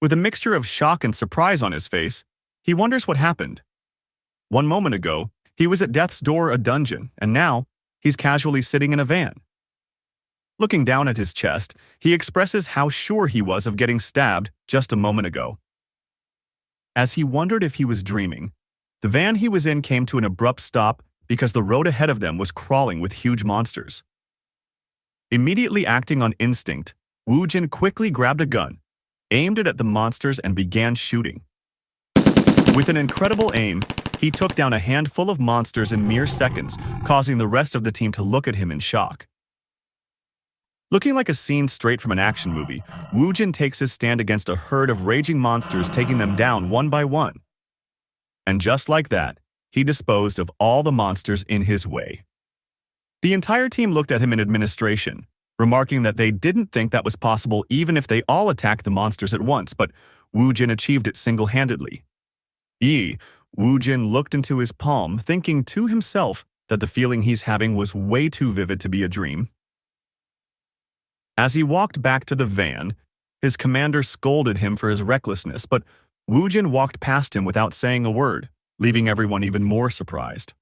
With a mixture of shock and surprise on his face, he wonders what happened. One moment ago, he was at death's door, a dungeon, and now he's casually sitting in a van. Looking down at his chest, he expresses how sure he was of getting stabbed just a moment ago. As he wondered if he was dreaming, the van he was in came to an abrupt stop because the road ahead of them was crawling with huge monsters. Immediately acting on instinct, Woo Jin quickly grabbed a gun, aimed it at the monsters, and began shooting. With an incredible aim, he took down a handful of monsters in mere seconds, causing the rest of the team to look at him in shock. Looking like a scene straight from an action movie, Woo Jin takes his stand against a herd of raging monsters, taking them down one by one. And just like that, he disposed of all the monsters in his way. The entire team looked at him in administration, remarking that they didn't think that was possible even if they all attacked the monsters at once, but Woo Jin achieved it single-handedly. Woo Jin looked into his palm, thinking to himself that the feeling he's having was way too vivid to be a dream. As he walked back to the van, his commander scolded him for his recklessness, but Woo Jin walked past him without saying a word, leaving everyone even more surprised.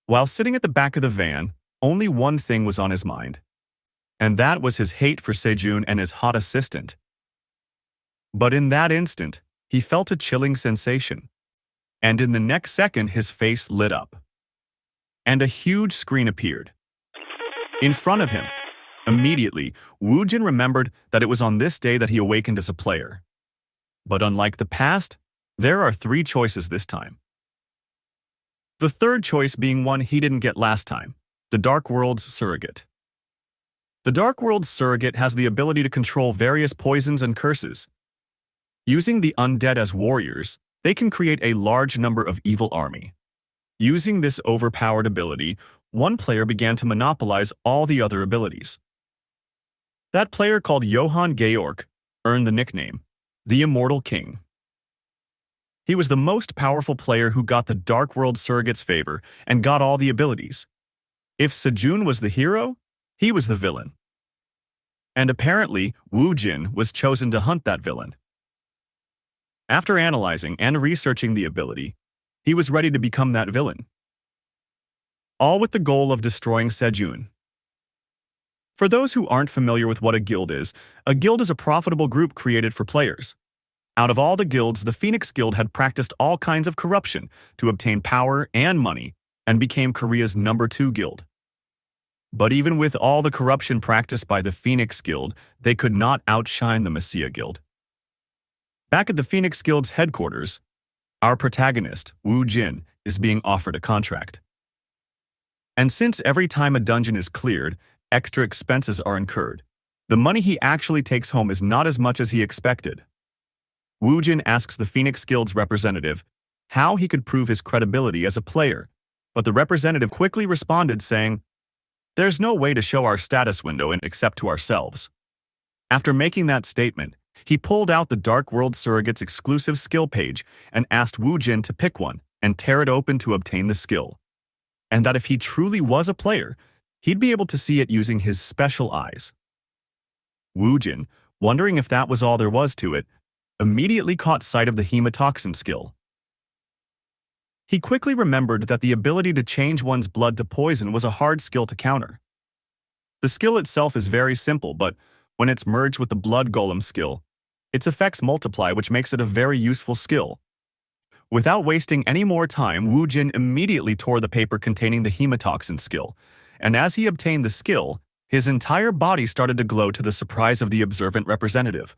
While sitting at the back of the van, only one thing was on his mind, and that was his hate for Sejun and his hot assistant. But in that instant, he felt a chilling sensation, and in the next second his face lit up, and a huge screen appeared in front of him. Immediately, Woo Jin remembered that it was on this day that he awakened as a player. But unlike the past, there are 3 choices this time. The third choice being one he didn't get last time, the Dark World's Surrogate. The Dark World's Surrogate has the ability to control various poisons and curses. Using the undead as warriors, they can create a large number of evil army. Using this overpowered ability, one player began to monopolize all the other abilities. That player, called Johann Georg, earned the nickname, the Immortal King. He was the most powerful player who got the Dark World Surrogate's favor and got all the abilities. If Sejun was the hero, he was the villain. And apparently, Woo Jin was chosen to hunt that villain. After analyzing and researching the ability, he was ready to become that villain. All with the goal of destroying Sejun. For those who aren't familiar with what a guild is a profitable group created for players. Out of all the guilds, the Phoenix Guild had practiced all kinds of corruption to obtain power and money and became Korea's #2 guild. But even with all the corruption practiced by the Phoenix Guild, they could not outshine the Messiah Guild. Back at the Phoenix Guild's headquarters, our protagonist, Woo Jin, is being offered a contract. And since every time a dungeon is cleared, extra expenses are incurred, the money he actually takes home is not as much as he expected. Woo Jin asks the Phoenix Guild's representative how he could prove his credibility as a player, but the representative quickly responded saying, "There's no way to show our status window except to ourselves." After making that statement, he pulled out the Dark World Surrogate's exclusive skill page and asked Woo Jin to pick one and tear it open to obtain the skill, and that if he truly was a player, he'd be able to see it using his special eyes. Woo Jin, wondering if that was all there was to it, immediately caught sight of the hemotoxin skill. He quickly remembered that the ability to change one's blood to poison was a hard skill to counter. The skill itself is very simple, but when it's merged with the Blood Golem skill, its effects multiply, which makes it a very useful skill. Without wasting any more time, Woo Jin immediately tore the paper containing the hemotoxin skill, and as he obtained the skill, his entire body started to glow to the surprise of the observant representative.